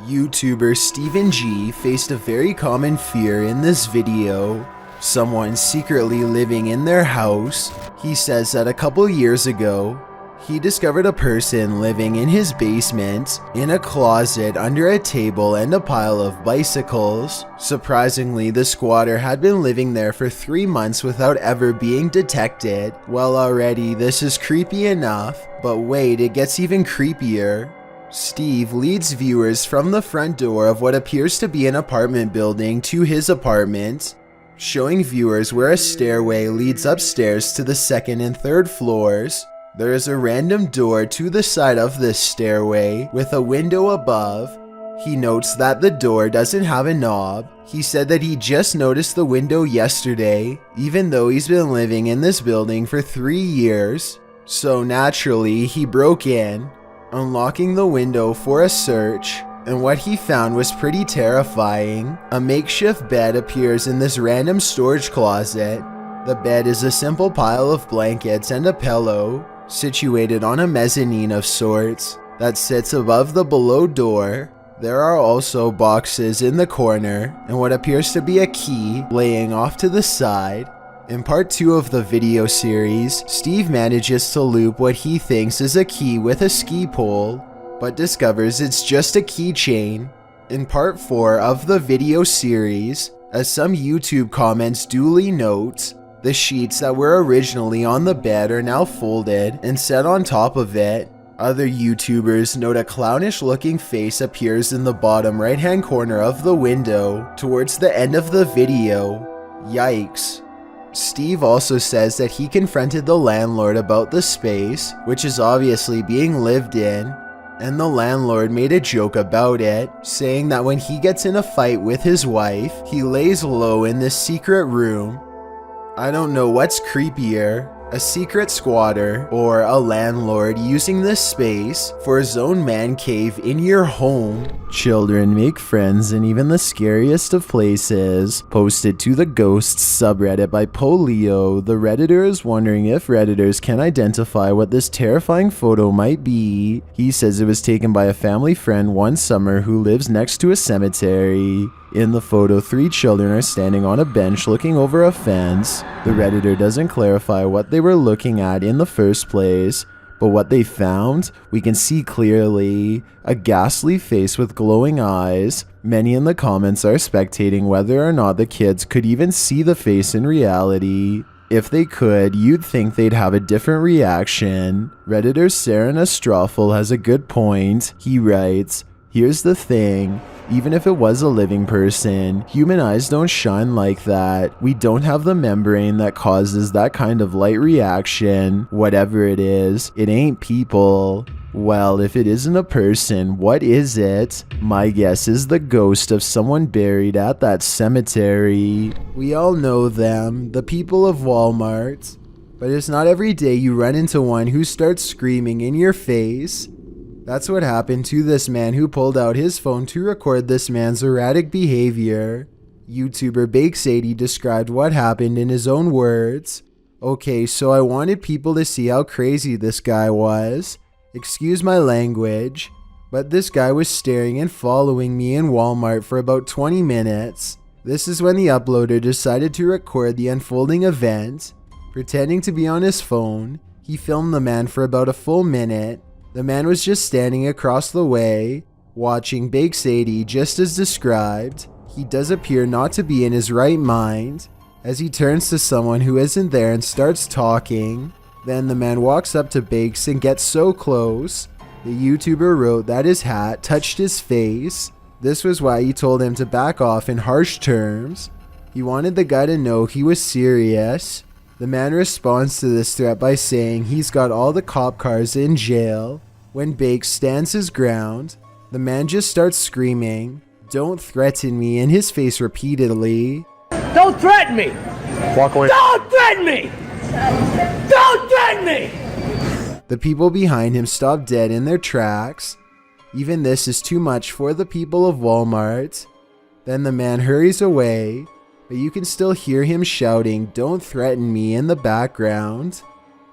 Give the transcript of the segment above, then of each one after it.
YouTuber Steven G faced a very common fear in this video. Someone secretly living in their house. He says that a couple years ago, he discovered a person living in his basement, in a closet under a table and a pile of bicycles. Surprisingly, the squatter had been living there for 3 months without ever being detected. Well, already this is creepy enough, but wait, it gets even creepier. Steve leads viewers from the front door of what appears to be an apartment building to his apartment, showing viewers where a stairway leads upstairs to the second and third floors. There is a random door to the side of this stairway with a window above. He notes that the door doesn't have a knob. He said that he just noticed the window yesterday, even though he's been living in this building for 3 years. So naturally, he broke in, unlocking the window for a search, and what he found was pretty terrifying. A makeshift bed appears in this random storage closet. The bed is a simple pile of blankets and a pillow, situated on a mezzanine of sorts that sits above the below door. There are also boxes in the corner and what appears to be a key laying off to the side. In part 2 of the video series, Steve manages to loop what he thinks is a key with a ski pole, but discovers it's just a keychain. In part 4 of the video series, as some YouTube comments duly note, the sheets that were originally on the bed are now folded and set on top of it. Other YouTubers note a clownish looking face appears in the bottom right hand corner of the window towards the end of the video. Yikes. Steve also says that he confronted the landlord about the space, which is obviously being lived in, and the landlord made a joke about it, saying that when he gets in a fight with his wife, he lays low in this secret room. I don't know what's creepier, a secret squatter or a landlord using this space for his own man cave in your home. Children make friends in even the scariest of places. Posted to the Ghosts subreddit by Polio, the Redditor is wondering if Redditors can identify what this terrifying photo might be. He says it was taken by a family friend one summer who lives next to a cemetery. In the photo, 3 children are standing on a bench looking over a fence. The Redditor doesn't clarify what they were looking at in the first place, but what they found, we can see clearly. A ghastly face with glowing eyes. Many in the comments are spectating whether or not the kids could even see the face in reality. If they could, you'd think they'd have a different reaction. Redditor Saren Astrofel has a good point. He writes, "Here's the thing. Even if it was a living person, human eyes don't shine like that. We don't have the membrane that causes that kind of light reaction. Whatever it is, it ain't people." Well, if it isn't a person, what is it? My guess is the ghost of someone buried at that cemetery. We all know them, the people of Walmart. But it's not every day you run into one who starts screaming in your face. That's what happened to this man who pulled out his phone to record this man's erratic behavior. YouTuber Bake80 described what happened in his own words. "Okay, so I wanted people to see how crazy this guy was. Excuse my language, but this guy was staring and following me in Walmart for about 20 minutes. This is when the uploader decided to record the unfolding event. Pretending to be on his phone, he filmed the man for about a full minute. The man was just standing across the way, watching Bake80 just as described. He does appear not to be in his right mind, as he turns to someone who isn't there and starts talking. Then the man walks up to Bakes and gets so close. The YouTuber wrote that his hat touched his face. This was why he told him to back off in harsh terms. He wanted the guy to know he was serious. The man responds to this threat by saying he's got all the cop cars in jail. When Bakes stands his ground, the man just starts screaming, "Don't threaten me," in his face repeatedly. Don't threaten me! Walk away. Don't threaten me! Don't threaten me! The people behind him stop dead in their tracks. Even this is too much for the people of Walmart. Then the man hurries away, but you can still hear him shouting, "Don't threaten me," in the background.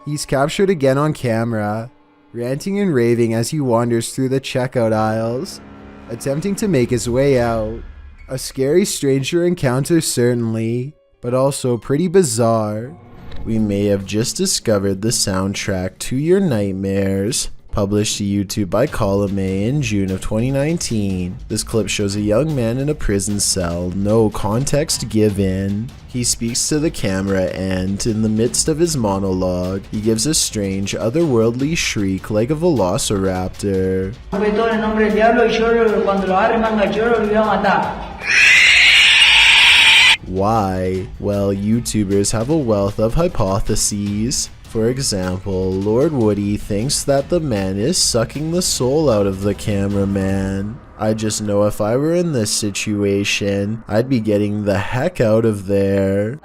He's captured again on camera, ranting and raving as he wanders through the checkout aisles. attempting to make his way out. A scary stranger encounter certainly, but also pretty bizarre. We may have just discovered the soundtrack to your nightmares. Published to YouTube by Column A in June of 2019. This clip shows a young man in a prison cell, no context given. He speaks to the camera and, in the midst of his monologue, he gives a strange, otherworldly shriek like a velociraptor. Why? Well, YouTubers have a wealth of hypotheses. For example, Lord Woody thinks that the man is sucking the soul out of the cameraman. I just know if I were in this situation, I'd be getting the heck out of there.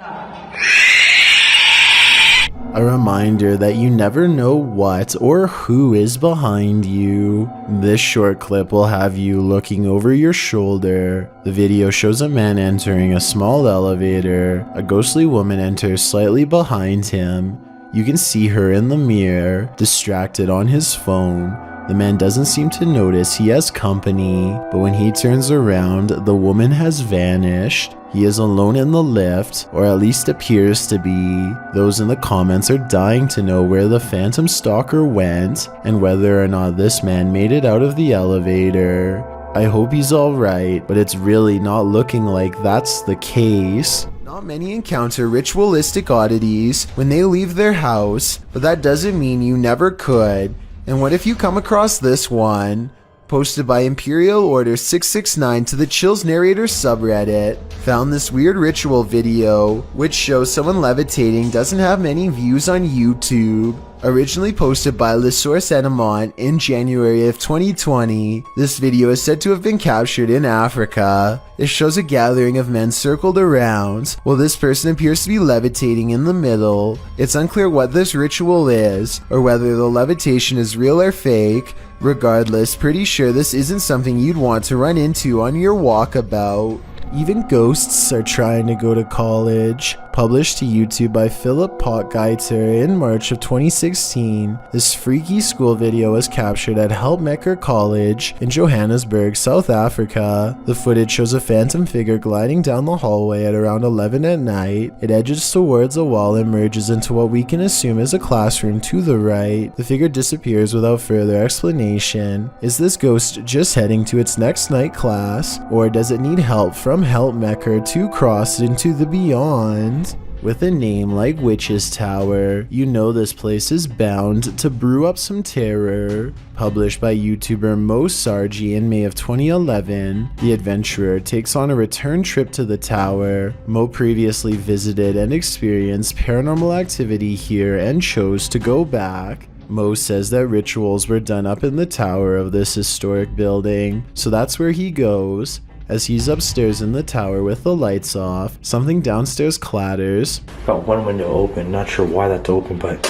A reminder that you never know what or who is behind you. This short clip will have you looking over your shoulder. The video shows a man entering a small elevator. A ghostly woman enters slightly behind him. You can see her in the mirror, distracted on his phone. The man doesn't seem to notice he has company, but when he turns around, the woman has vanished. He is alone in the lift, or at least appears to be. Those in the comments are dying to know where the phantom stalker went, and whether or not this man made it out of the elevator. I hope he's alright, but it's really not looking like that's the case. Not many encounter ritualistic oddities when they leave their house, but that doesn't mean you never could. And what if you come across this one? Posted by Imperial Order 669 to the Chills Narrator subreddit. Found this weird ritual video, which shows someone levitating, doesn't have many views on YouTube. Originally posted by Le Source Enemont in January of 2020, this video is said to have been captured in Africa. It shows a gathering of men circled around, while this person appears to be levitating in the middle. It's unclear what this ritual is, or whether the levitation is real or fake. Regardless, pretty sure this isn't something you'd want to run into on your walkabout. Even ghosts are trying to go to college. Published to YouTube by Philip Potgieter in March of 2016, this freaky school video was captured at Helpmaker College in Johannesburg, South Africa. The footage shows a phantom figure gliding down the hallway at around 11 at night. It edges towards a wall and merges into what we can assume is a classroom to the right. The figure disappears without further explanation. Is this ghost just heading to its next night class, or does it need help from Helpmaker to cross into the beyond? With a name like Witch's Tower, you know this place is bound to brew up some terror. Published by YouTuber Mo Sargi in May of 2011, the adventurer takes on a return trip to the tower. Mo previously visited and experienced paranormal activity here and chose to go back. Mo says that rituals were done up in the tower of this historic building, so that's where he goes. As he's upstairs in the tower with the lights off, something downstairs clatters. Got one window open, not sure why that's open, but...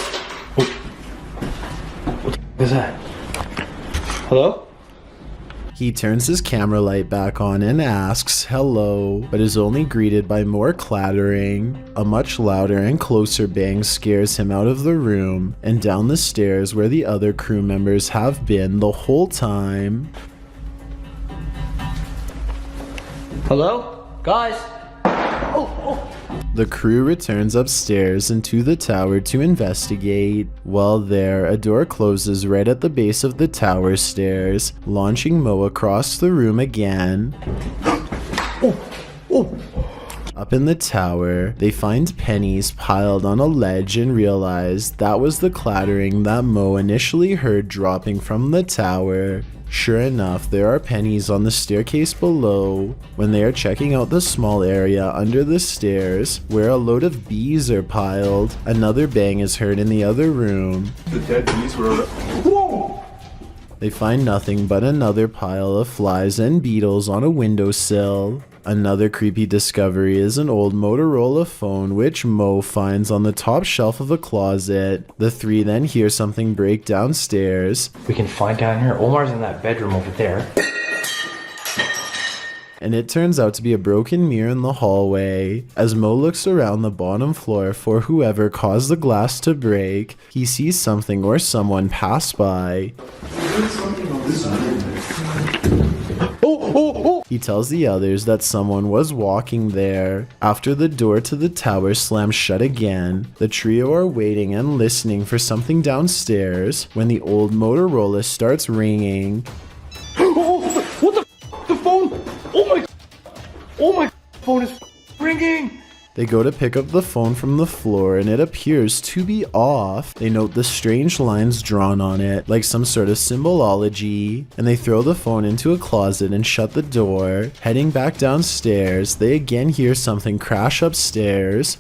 Oh. What the is that? Hello? He turns his camera light back on and asks hello, but is only greeted by more clattering. A much louder and closer bang scares him out of the room and down the stairs where the other crew members have been the whole time. Hello? Guys? The crew returns upstairs into the tower to investigate. While there, a door closes right at the base of the tower stairs, launching Mo across the room again. Up in the tower, they find pennies piled on a ledge and realize that was the clattering that Mo initially heard dropping from the tower. Sure enough, there are pennies on the staircase below. When they are checking out the small area under the stairs, where a load of bees are piled, another bang is heard in the other room. The dead bees were... Whoa! They find nothing but another pile of flies and beetles on a windowsill. Another creepy discovery is an old Motorola phone which Mo finds on the top shelf of a closet. The three then hear something break downstairs. We can find down here. Omar's in that bedroom over there. And it turns out to be a broken mirror in the hallway. As Mo looks around the bottom floor for whoever caused the glass to break, he sees something or someone pass by. Oh! He tells the others that someone was walking there. After the door to the tower slams shut again, the trio are waiting and listening for something downstairs when the old Motorola starts ringing. What the? The phone? Oh my phone is ringing. They go to pick up the phone from the floor and it appears to be off. They note the strange lines drawn on it, like some sort of symbology, and they throw the phone into a closet and shut the door. Heading back downstairs, they again hear something crash upstairs.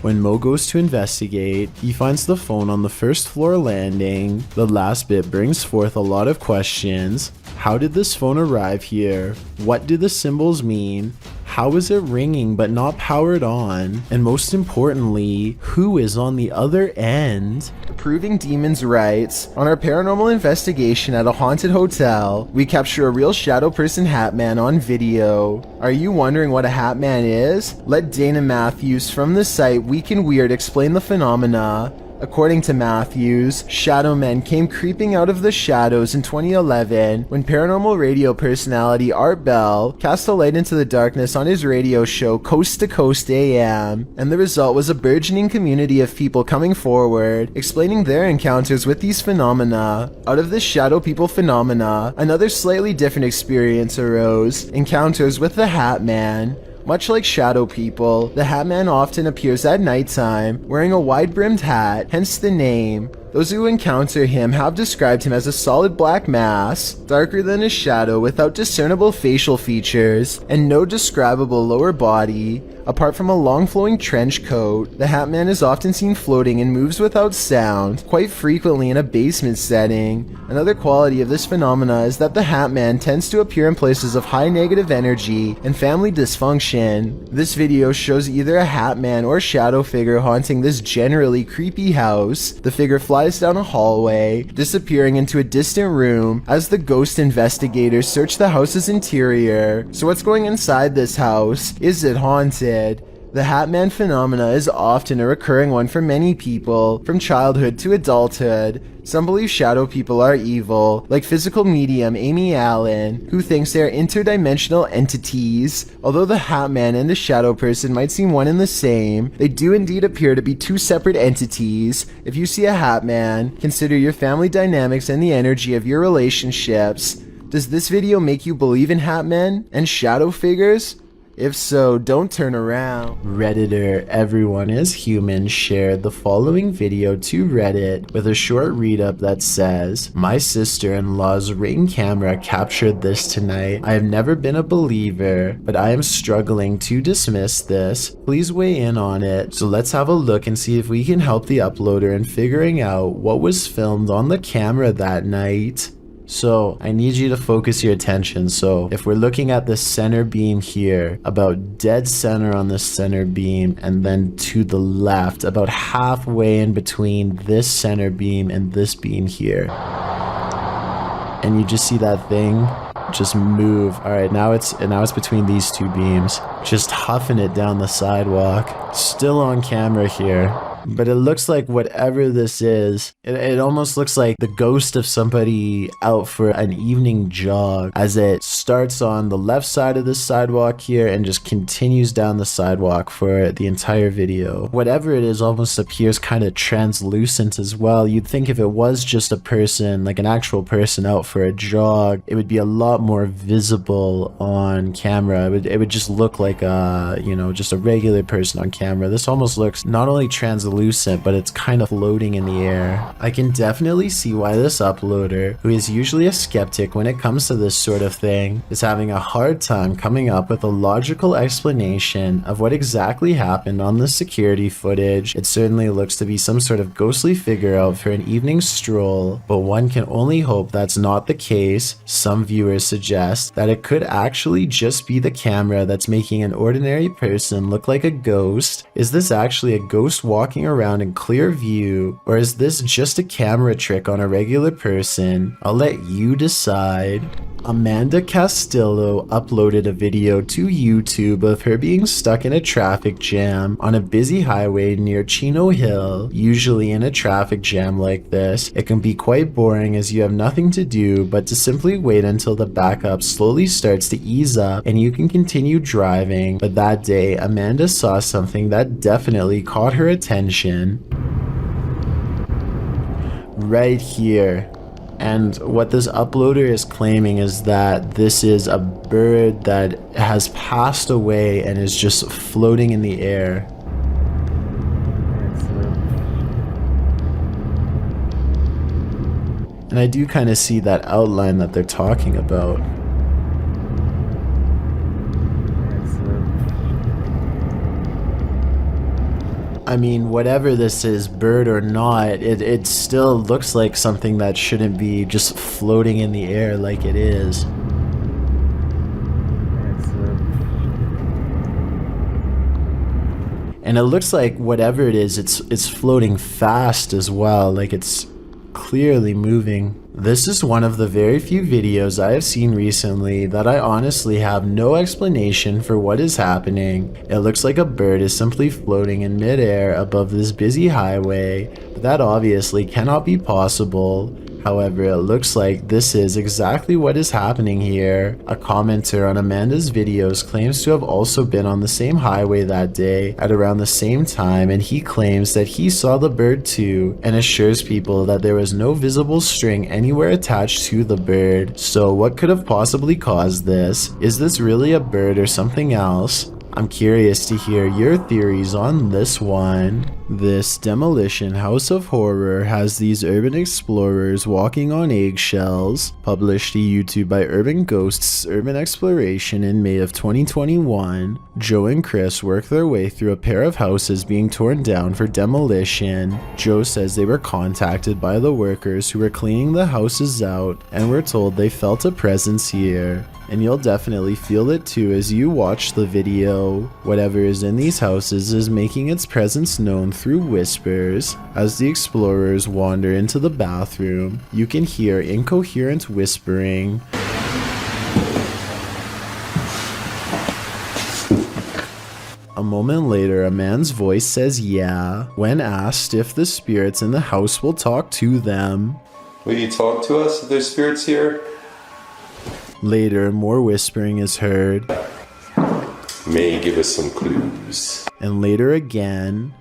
When Mo goes to investigate, he finds the phone on the first floor landing. The last bit brings forth a lot of questions. How did this phone arrive here? What do the symbols mean? How is it ringing but not powered on? And most importantly, who is on the other end? Proving demons right. On our paranormal investigation at a haunted hotel, we capture a real shadow person hat man on video. Are you wondering what a hat man is? Let Dana Matthews from the site Week in Weird explain the phenomena. According to Matthews, shadow men came creeping out of the shadows in 2011 when paranormal radio personality Art Bell cast a light into the darkness on his radio show Coast to Coast AM, and the result was a burgeoning community of people coming forward, explaining their encounters with these phenomena. Out of this shadow people phenomena, another slightly different experience arose, encounters with the Hat Man. Much like shadow people, the Hat Man often appears at nighttime, wearing a wide-brimmed hat, hence the name. Those who encounter him have described him as a solid black mass, darker than his shadow without discernible facial features, and no describable lower body. Apart from a long flowing trench coat, the Hat Man is often seen floating and moves without sound, quite frequently in a basement setting. Another quality of this phenomena is that the Hat Man tends to appear in places of high negative energy and family dysfunction. This video shows either a Hat Man or shadow figure haunting this generally creepy house. The figure flies down a hallway, disappearing into a distant room as the ghost investigators search the house's interior. So what's going inside this house? Is it haunted? The Hat Man phenomena is often a recurring one for many people, from childhood to adulthood. Some believe shadow people are evil, like physical medium Amy Allen, who thinks they are interdimensional entities. Although the Hat Man and the shadow person might seem one and the same, they do indeed appear to be two separate entities. If you see a Hat Man, consider your family dynamics and the energy of your relationships. Does this video make you believe in Hat Men and shadow figures? If so, don't turn around. Redditor Everyone is Human shared the following video to Reddit with a short read-up that says, "My sister-in-law's Ring camera captured this tonight. I have never been a believer, but I am struggling to dismiss this. Please weigh in on it." So let's have a look and see if we can help the uploader in figuring out what was filmed on the camera that night. So I need you to focus your attention. So if we're looking at the center beam here, about dead center on the center beam, and then to the left, about halfway in between this center beam and this beam here, and you just see that thing just move. All right, now it's between these two beams, just huffing it down the sidewalk. Still on camera here. But it looks like whatever this is, it almost looks like the ghost of somebody out for an evening jog, as it starts on the left side of the sidewalk here and just continues down the sidewalk for the entire video. Whatever it is almost appears kind of translucent as well. You'd think if it was just a person, like an actual person out for a jog, it would be a lot more visible on camera. It would just look like a, just a regular person on camera. This almost looks not only translucent, but it's kind of floating in the air. I can definitely see why this uploader, who is usually a skeptic when it comes to this sort of thing, is having a hard time coming up with a logical explanation of what exactly happened on the security footage. It certainly looks to be some sort of ghostly figure out for an evening stroll, but one can only hope that's not the case. Some viewers suggest that it could actually just be the camera that's making an ordinary person look like a ghost. Is this actually a ghost walking around in clear view, or is this just a camera trick on a regular person? I'll let you decide. Amanda Castillo uploaded a video to YouTube of her being stuck in a traffic jam on a busy highway near Chino Hill. Usually in a traffic jam like this, it can be quite boring as you have nothing to do but to simply wait until the backup slowly starts to ease up and you can continue driving. But that day, Amanda saw something that definitely caught her attention. Right here. And what this uploader is claiming is that this is a bird that has passed away and is just floating in the air. And I do kind of see that outline that they're talking about. I mean, whatever this is, bird or not, it still looks like something that shouldn't be just floating in the air like it is. And it looks like whatever it is, it's floating fast as well, like it's clearly moving. This is one of the very few videos I have seen recently that I honestly have no explanation for what is happening. It looks like a bird is simply floating in midair above this busy highway, but that obviously cannot be possible. However, it looks like this is exactly what is happening here. A commenter on Amanda's videos claims to have also been on the same highway that day at around the same time, and he claims that he saw the bird too and assures people that there was no visible string anywhere attached to the bird. So what could have possibly caused this? Is this really a bird or something else? I'm curious to hear your theories on this one. This demolition house of horror has these urban explorers walking on eggshells. Published to YouTube by Urban Ghosts Urban Exploration in May of 2021. Joe and Chris work their way through a pair of houses being torn down for demolition. Joe says they were contacted by the workers who were cleaning the houses out and were told they felt a presence here. And you'll definitely feel it too as you watch the video. Whatever is in these houses is making its presence known through whispers. As the explorers wander into the bathroom, you can hear incoherent whispering. A moment later, a man's voice says yeah, when asked if the spirits in the house will talk to them. Will you talk to us if there's spirits here? Later, more whispering is heard. May give us some clues. And later again.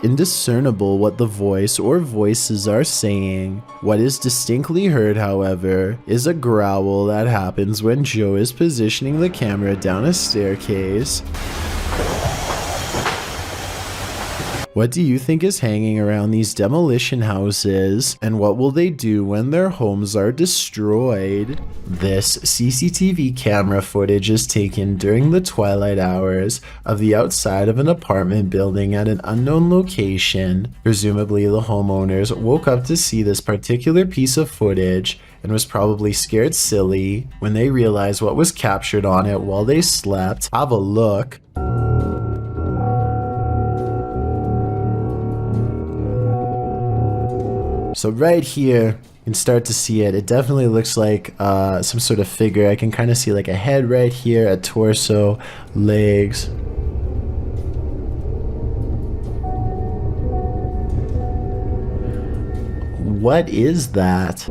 Indiscernible what the voice or voices are saying. What is distinctly heard, however, is a growl that happens when Joe is positioning the camera down a staircase. What do you think is hanging around these demolition houses, and what will they do when their homes are destroyed? This CCTV camera footage is taken during the twilight hours of the outside of an apartment building at an unknown location. Presumably the homeowners woke up to see this particular piece of footage and was probably scared silly when they realized what was captured on it while they slept. Have a look. So right here, you can start to see it. It definitely looks like some sort of figure. I can kind of see like a head right here, a torso, legs. What is that?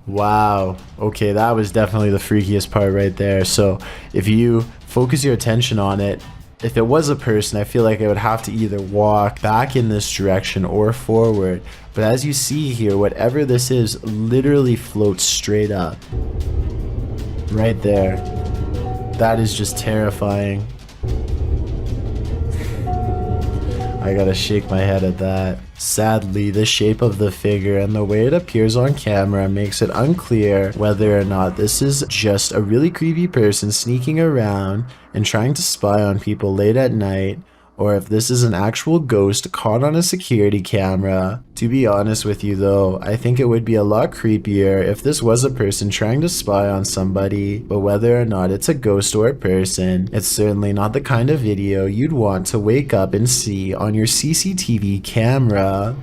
Wow. Okay, that was definitely the freakiest part right there. So if you focus your attention on it, if it was a person, I feel like I would have to either walk back in this direction or forward. But as you see here, whatever this is literally floats straight up. Right there. That is just terrifying. I gotta shake my head at that. Sadly, the shape of the figure and the way it appears on camera makes it unclear whether or not this is just a really creepy person sneaking around and trying to spy on people late at night, or if this is an actual ghost caught on a security camera. To be honest with you though, I think it would be a lot creepier if this was a person trying to spy on somebody, but whether or not it's a ghost or a person, it's certainly not the kind of video you'd want to wake up and see on your CCTV camera.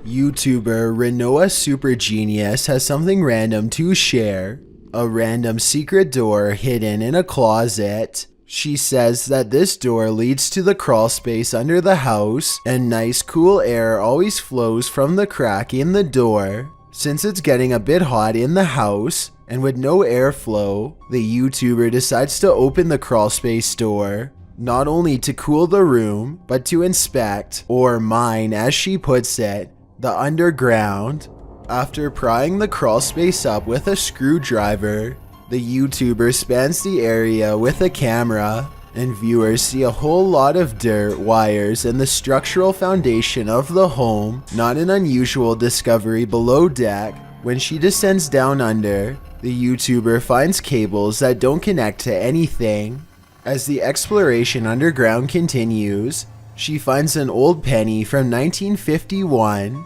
YouTuber Renoa Super Genius has something random to share. A random secret door hidden in a closet. She says that this door leads to the crawl space under the house, and nice cool air always flows from the crack in the door. Since it's getting a bit hot in the house, and with no airflow, the YouTuber decides to open the crawl space door, not only to cool the room, but to inspect, or mine as she puts it, the underground. After prying the crawl space up with a screwdriver, the YouTuber spans the area with a camera, and viewers see a whole lot of dirt, wires, and the structural foundation of the home. Not an unusual discovery below deck. When she descends down under, the YouTuber finds cables that don't connect to anything. As the exploration underground continues, she finds an old penny from 1951.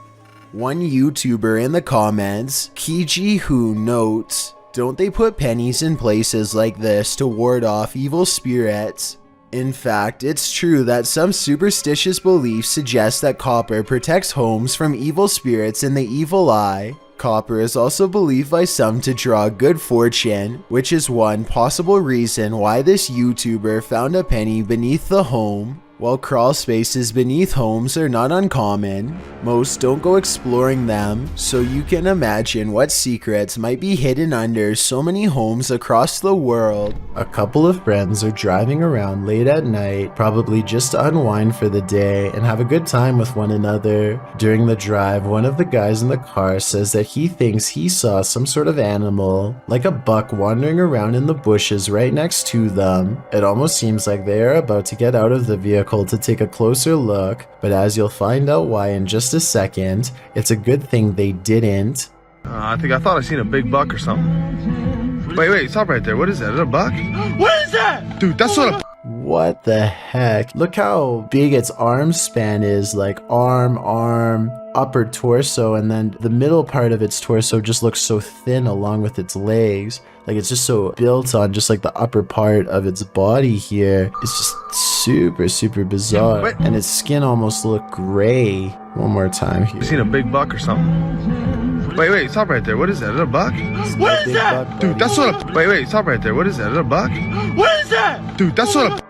One YouTuber in the comments, Kiji Hu, notes, "Don't they put pennies in places like this to ward off evil spirits?" In fact, it's true that some superstitious beliefs suggest that copper protects homes from evil spirits and the evil eye. Copper is also believed by some to draw good fortune, which is one possible reason why this YouTuber found a penny beneath the home. While crawl spaces beneath homes are not uncommon, most don't go exploring them, so you can imagine what secrets might be hidden under so many homes across the world. A couple of friends are driving around late at night, probably just to unwind for the day and have a good time with one another. During the drive, one of the guys in the car says that he thinks he saw some sort of animal, like a buck, wandering around in the bushes right next to them. It almost seems like they are about to get out of the vehicle to take a closer look, but as you'll find out why in just a second, it's a good thing they didn't. I thought I seen a big buck or something. Wait, stop right there. What is that? Is it a buck? What is that? Dude, that's not a... What the heck? Look how big its arm span is, like arm, upper torso, and then the middle part of its torso just looks so thin along with its legs. Like it's just so built on just like the upper part of its body here. It's just super bizarre. And its skin almost looked gray. One more time here. You seen a big buck or something? Wait, stop right there. What is that? Is it a buck? What is that? Dude, that's not a... Wait, stop right there. What is that? Is it a buck? What is that? Dude, that's not a...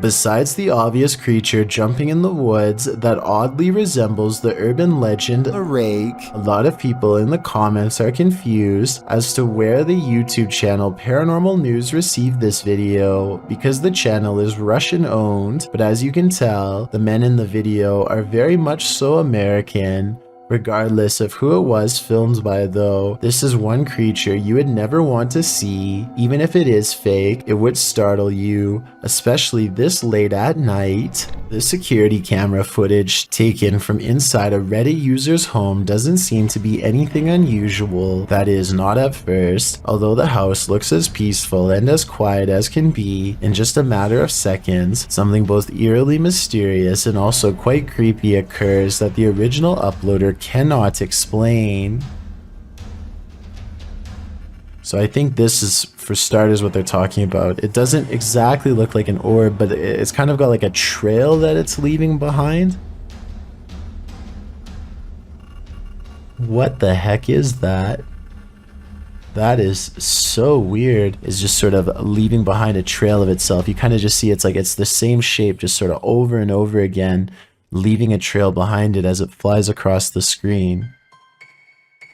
Besides the obvious creature jumping in the woods that oddly resembles the urban legend a rake, a lot of people in the comments are confused as to where the YouTube channel Paranormal News received this video, because the channel is Russian owned, but as you can tell, the men in the video are very much so American. Regardless of who it was filmed by though, this is one creature you would never want to see. Even if it is fake, it would startle you, especially this late at night. The security camera footage taken from inside a Reddit user's home doesn't seem to be anything unusual. That is, not at first, although the house looks as peaceful and as quiet as can be. In just a matter of seconds, something both eerily mysterious and also quite creepy occurs that the original uploader cannot explain. So I think this is, for starters, what they're talking about. It doesn't exactly look like an orb, but it's kind of got like a trail that it's leaving behind. What the heck is that? That is so weird. It's just sort of leaving behind a trail of itself. You kind of just see it's like it's the same shape just sort of over and over again, leaving a trail behind it as it flies across the screen.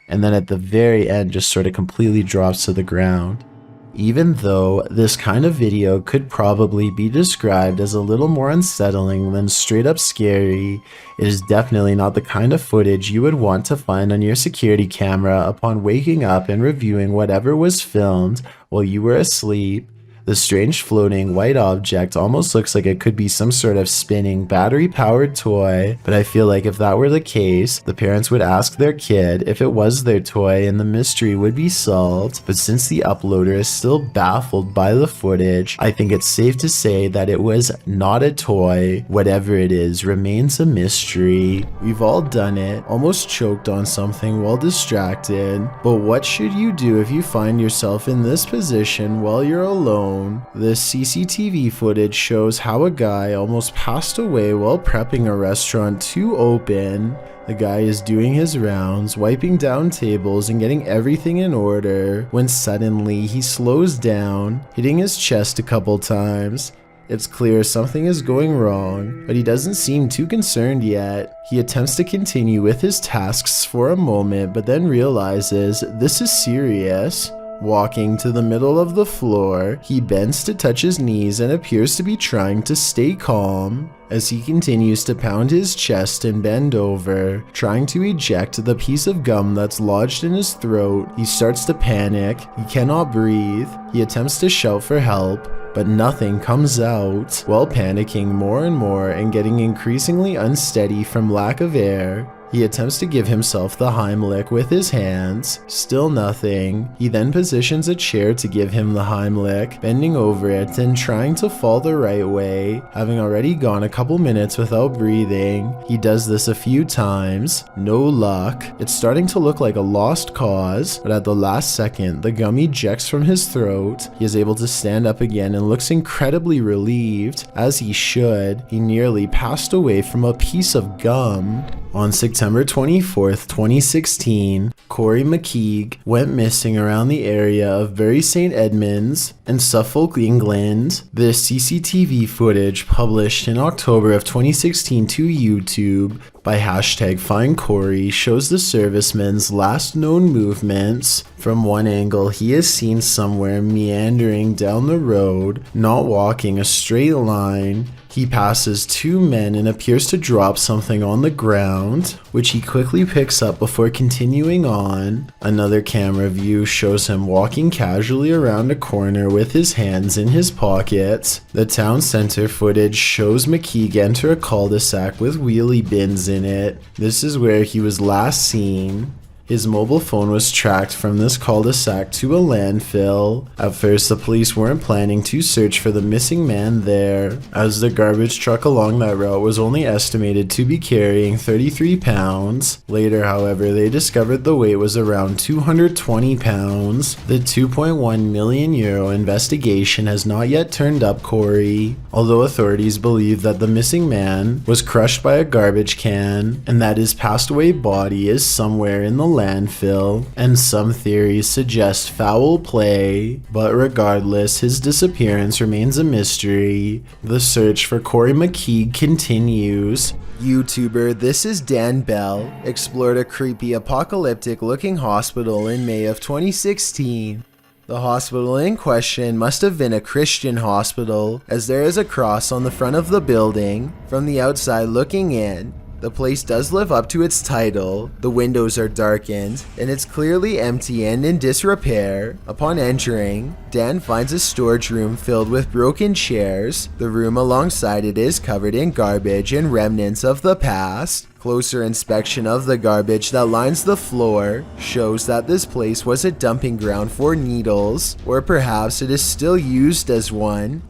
And then at the very end just sort of completely drops to the ground. Even though this kind of video could probably be described as a little more unsettling than straight up scary, it is definitely not the kind of footage you would want to find on your security camera upon waking up and reviewing whatever was filmed while you were asleep. The strange floating white object almost looks like it could be some sort of spinning battery-powered toy, but I feel like if that were the case, the parents would ask their kid if it was their toy and the mystery would be solved. But since the uploader is still baffled by the footage, I think it's safe to say that it was not a toy. Whatever it is remains a mystery. We've all done it, almost choked on something while distracted, but what should you do if you find yourself in this position while you're alone? alone. This CCTV footage shows how a guy almost passed away while prepping a restaurant to open. The guy is doing his rounds, wiping down tables and getting everything in order, when suddenly he slows down, hitting his chest a couple times. It's clear something is going wrong, but he doesn't seem too concerned yet. He attempts to continue with his tasks for a moment, but then realizes this is serious. Walking to the middle of the floor, he bends to touch his knees and appears to be trying to stay calm. As he continues to pound his chest and bend over, trying to eject the piece of gum that's lodged in his throat, he starts to panic. He cannot breathe. He attempts to shout for help, but nothing comes out. While panicking more and more and getting increasingly unsteady from lack of air, he attempts to give himself the Heimlich with his hands. Still nothing. He then positions a chair to give him the Heimlich, bending over it and trying to fall the right way. Having already gone a couple minutes without breathing, he does this a few times. No luck. It's starting to look like a lost cause, but at the last second, the gum ejects from his throat. He is able to stand up again and looks incredibly relieved, as he should. He nearly passed away from a piece of gum. On September 24th, 2016, Corey McKeague went missing around the area of Bury St. Edmunds and Suffolk, England. This CCTV footage, published in October of 2016 to YouTube by #FindCorey, shows the serviceman's last known movements. From one angle, he is seen somewhere meandering down the road, not walking a straight line. He passes two men and appears to drop something on the ground, which he quickly picks up before continuing on. Another camera view shows him walking casually around a corner with his hands in his pockets. The town center footage shows McKeague enter a cul-de-sac with wheelie bins in it. This is where he was last seen. His mobile phone was tracked from this cul-de-sac to a landfill. At first, the police weren't planning to search for the missing man there, as the garbage truck along that route was only estimated to be carrying 33 pounds. Later, however, they discovered the weight was around 220 pounds. The €2.1 million investigation has not yet turned up Corey, although authorities believe that the missing man was crushed by a garbage can and that his passed away body is somewhere in the landfill, and some theories suggest foul play, but regardless, his disappearance remains a mystery. The search for Corey McKeague continues. YouTuber This Is Dan Bell explored a creepy apocalyptic looking hospital in May of 2016. The hospital in question must have been a Christian hospital, as there is a cross on the front of the building. From the outside looking in, the place does live up to its title. The windows are darkened, and it's clearly empty and in disrepair. Upon entering, Dan finds a storage room filled with broken chairs. The room alongside it is covered in garbage and remnants of the past. Closer inspection of the garbage that lines the floor shows that this place was a dumping ground for needles, or perhaps it is still used as one.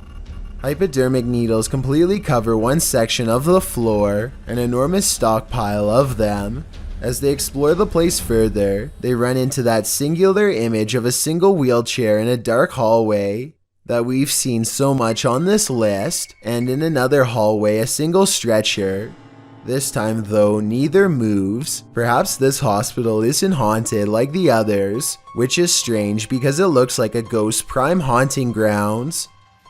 Hypodermic needles completely cover one section of the floor, an enormous stockpile of them. As they explore the place further, they run into that singular image of a single wheelchair in a dark hallway that we've seen so much on this list, and in another hallway a single stretcher. This time though, neither moves. Perhaps this hospital isn't haunted like the others, which is strange because it looks like a ghost prime haunting grounds.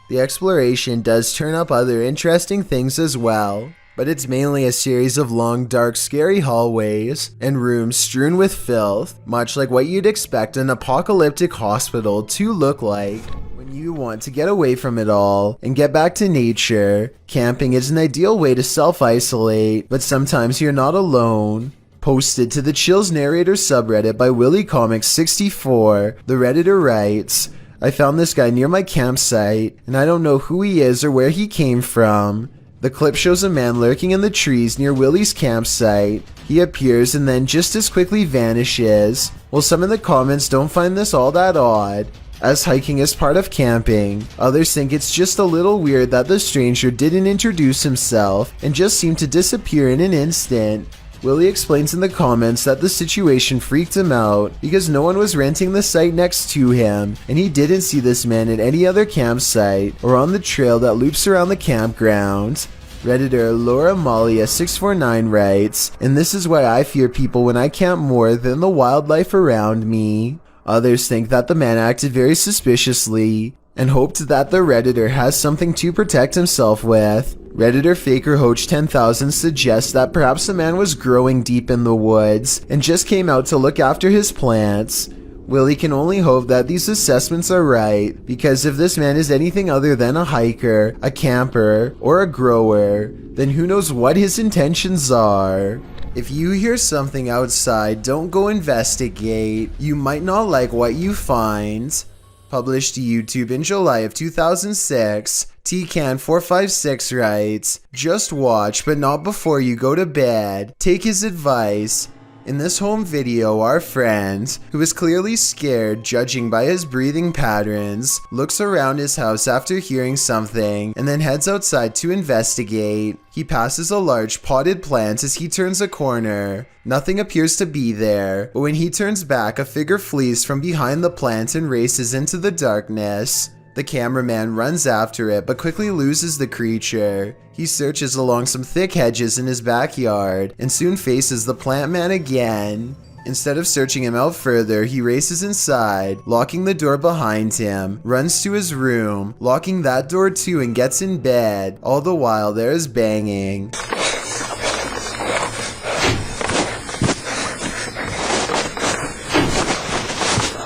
The exploration does turn up other interesting things as well, but it's mainly a series of long, dark, scary hallways and rooms strewn with filth, much like what you'd expect an apocalyptic hospital to look like. When you want to get away from it all and get back to nature, camping is an ideal way to self-isolate, but sometimes you're not alone. Posted to the Chills Narrator subreddit by WillyComics64, the Redditor writes, I found this guy near my campsite, and I don't know who he is or where he came from. The clip shows a man lurking in the trees near Willy's campsite. He appears and then just as quickly vanishes. While some in the comments don't find this all that odd, as hiking is part of camping, others think it's just a little weird that the stranger didn't introduce himself and just seemed to disappear in an instant. Willie explains in the comments that the situation freaked him out because no one was renting the site next to him, and he didn't see this man at any other campsite or on the trail that loops around the campground. Redditor Laura Malia 649 writes, "And this is why I fear people when I camp more than the wildlife around me." Others think that the man acted very suspiciously and hoped that the Redditor has something to protect himself with. Redditor FakerHoach 10,000 suggests that perhaps the man was growing deep in the woods and just came out to look after his plants. Willie can only hope that these assessments are right, because if this man is anything other than a hiker, a camper, or a grower, then who knows what his intentions are. If you hear something outside, don't go investigate. You might not like what you find. Published to YouTube in July of 2006, TCan456 writes, "Just watch, but not before you go to bed. Take his advice." In this home video, our friend, who is clearly scared judging by his breathing patterns, looks around his house after hearing something and then heads outside to investigate. He passes a large potted plant as he turns a corner. Nothing appears to be there, but when he turns back, a figure flees from behind the plant and races into the darkness. The cameraman runs after it but quickly loses the creature. He searches along some thick hedges in his backyard and soon faces the plant man again. Instead of searching him out further, he races inside, locking the door behind him, runs to his room, locking that door too, and gets in bed. All the while there is banging.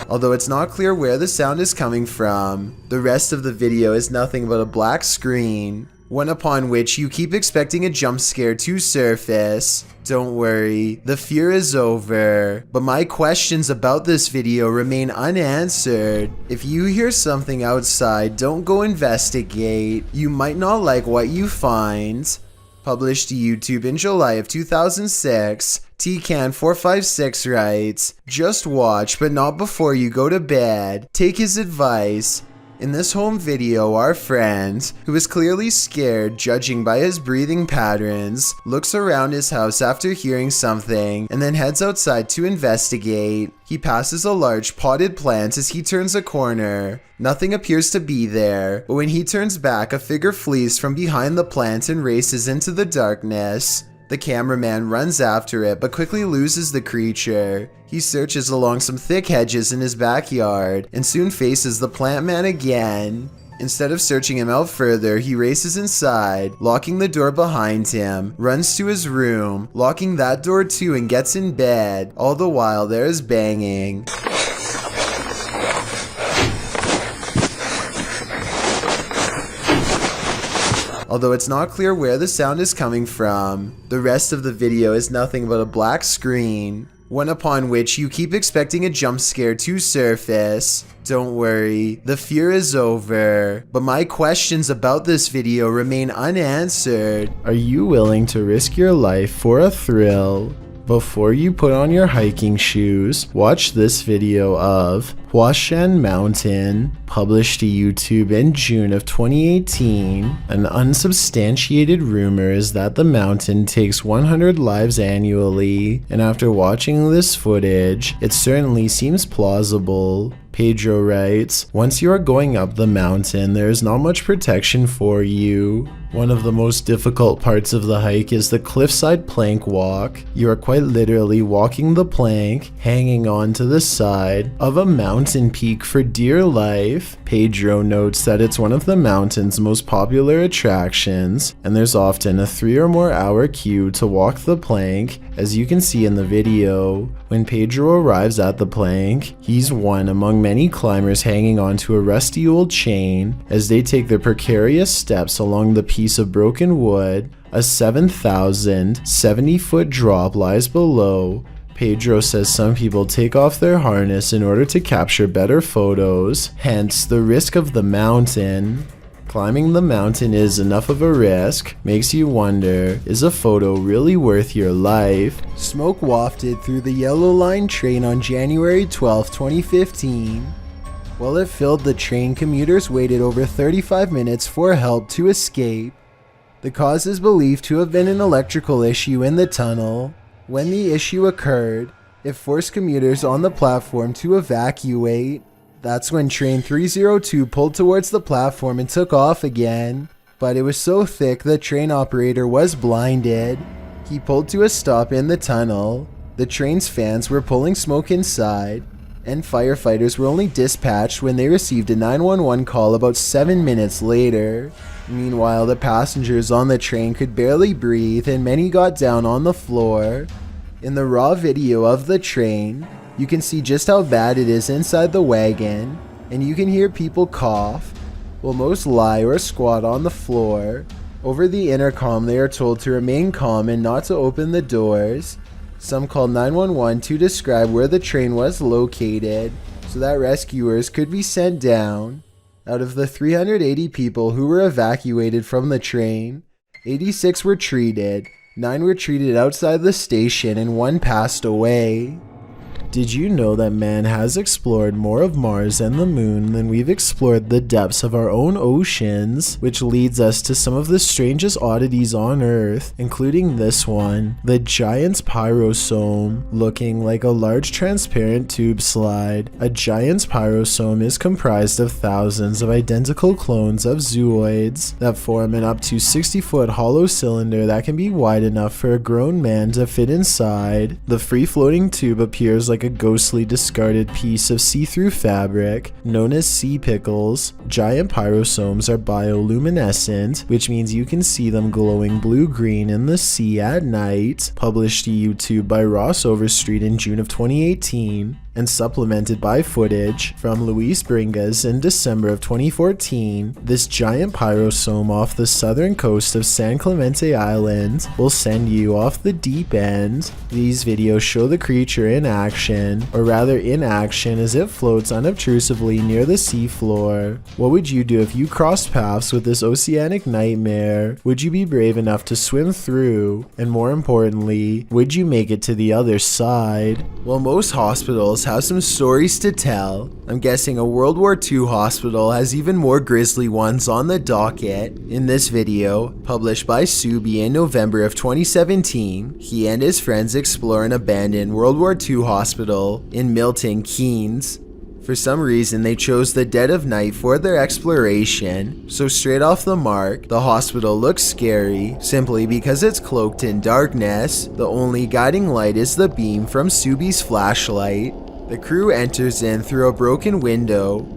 Although it's not clear where the sound is coming from. The rest of the video is nothing but a black screen, one upon which you keep expecting a jump scare to surface. Don't worry, the fear is over, but my questions about this video remain unanswered. If you hear something outside, don't go investigate. You might not like what you find. Published to YouTube in July of 2006, TCan456 writes, "Just watch, but not before you go to bed. Take his advice." In this home video, our friend, who is clearly scared judging by his breathing patterns, looks around his house after hearing something and then heads outside to investigate. He passes a large potted plant as he turns a corner. Nothing appears to be there, but when he turns back, a figure flees from behind the plant and races into the darkness. The cameraman runs after it but quickly loses the creature. He searches along some thick hedges in his backyard and soon faces the plant man again. Instead of searching him out further, he races inside, locking the door behind him, runs to his room, locking that door too, and gets in bed. All the while there is banging. Although it's not clear where the sound is coming from. The rest of the video is nothing but a black screen, one upon which you keep expecting a jump scare to surface. Don't worry, the fear is over, but my questions about this video remain unanswered. Are you willing to risk your life for a thrill? Before you put on your hiking shoes, watch this video of Huashan Mountain, published to YouTube in June of 2018. An unsubstantiated rumor is that the mountain takes 100 lives annually, and after watching this footage, it certainly seems plausible. Pedro writes, "Once you are going up the mountain, there is not much protection for you. One of the most difficult parts of the hike is the cliffside plank walk. You are quite literally walking the plank, hanging on to the side of a mountain peak for dear life." Pedro notes that it's one of the mountain's most popular attractions, and there's often a 3 or more hour queue to walk the plank, as you can see in the video. When Pedro arrives at the plank, he's one among many climbers hanging onto a rusty old chain as they take their precarious steps along the piece of broken wood. A 7,070-foot drop lies below. Pedro says some people take off their harness in order to capture better photos, hence the risk of the mountain. Climbing the mountain is enough of a risk, makes you wonder, is a photo really worth your life? Smoke wafted through the Yellow Line train on January 12, 2015. While it filled the train, commuters waited over 35 minutes for help to escape. The cause is believed to have been an electrical issue in the tunnel. When the issue occurred, it forced commuters on the platform to evacuate. That's when train 302 pulled towards the platform and took off again. But it was so thick the train operator was blinded. He pulled to a stop in the tunnel. The train's fans were pulling smoke inside, and firefighters were only dispatched when they received a 911 call about 7 minutes later. Meanwhile, the passengers on the train could barely breathe and many got down on the floor. In the raw video of the train, you can see just how bad it is inside the wagon, and you can hear people cough, while most lie or squat on the floor. Over the intercom, they are told to remain calm and not to open the doors. Some called 911 to describe where the train was located so that rescuers could be sent down. Out of the 380 people who were evacuated from the train, 86 were treated, 9 were treated outside the station, and 1 passed away. Did you know that man has explored more of Mars and the moon than we've explored the depths of our own oceans, which leads us to some of the strangest oddities on Earth, including this one, the giant's pyrosome, looking like a large transparent tube slide. A giant's pyrosome is comprised of thousands of identical clones of zooids that form an up to 60-foot hollow cylinder that can be wide enough for a grown man to fit inside. The free-floating tube appears like a ghostly discarded piece of see-through fabric known as sea pickles. Giant pyrosomes are bioluminescent, which means you can see them glowing blue-green in the sea at night. Published to YouTube by Ross Overstreet in June of 2018. And supplemented by footage from Luis Bringas in December of 2014, this giant pyrosome off the southern coast of San Clemente Island will send you off the deep end. These videos show the creature in action, or rather in action as it floats unobtrusively near the seafloor. What would you do if you crossed paths with this oceanic nightmare? Would you be brave enough to swim through? And more importantly, would you make it to the other side? Well, most hospitals have some stories to tell. I'm guessing a World War II hospital has even more grisly ones on the docket. In this video, published by Subi in November of 2017, he and his friends explore an abandoned World War II hospital in Milton Keynes. For some reason, they chose the dead of night for their exploration, so straight off the mark, the hospital looks scary simply because it's cloaked in darkness. The only guiding light is the beam from Subi's flashlight. The crew enters in through a broken window.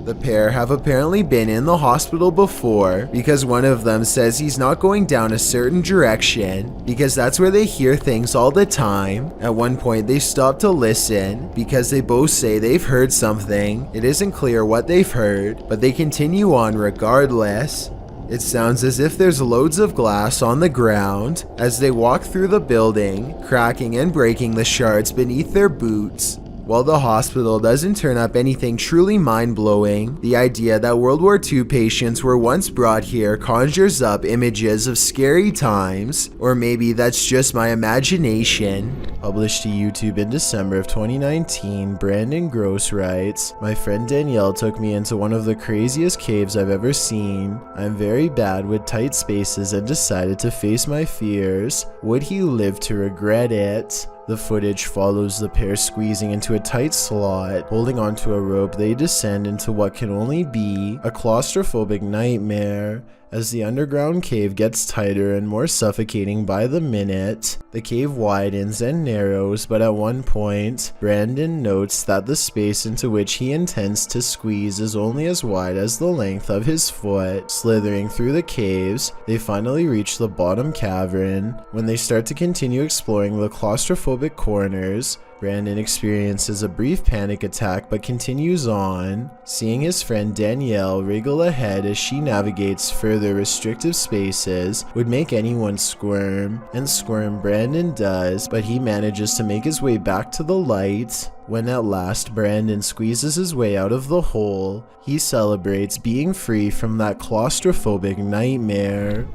The pair have apparently been in the hospital before because one of them says he's not going down a certain direction because that's where they hear things all the time. At one point they stop to listen because they both say they've heard something. It isn't clear what they've heard, but they continue on regardless. It sounds as if there's loads of glass on the ground as they walk through the building, cracking and breaking the shards beneath their boots. While the hospital doesn't turn up anything truly mind-blowing, the idea that World War II patients were once brought here conjures up images of scary times, or maybe that's just my imagination. Published to YouTube in December of 2019, Brandon Gross writes, "My friend Danielle took me into one of the craziest caves I've ever seen. I'm very bad with tight spaces and decided to face my fears. Would he live to regret it?" The footage follows the pair squeezing into a tight slot. Holding onto a rope, they descend into what can only be a claustrophobic nightmare. As the underground cave gets tighter and more suffocating by the minute, the cave widens and narrows, but at one point, Brandon notes that the space into which he intends to squeeze is only as wide as the length of his foot. Slithering through the caves, they finally reach the bottom cavern. When they start to continue exploring the claustrophobic corners, Brandon experiences a brief panic attack but continues on, seeing his friend Danielle wriggle ahead as she navigates further restrictive spaces would make anyone squirm, and squirm Brandon does, but he manages to make his way back to the light. When at last Brandon squeezes his way out of the hole, he celebrates being free from that claustrophobic nightmare.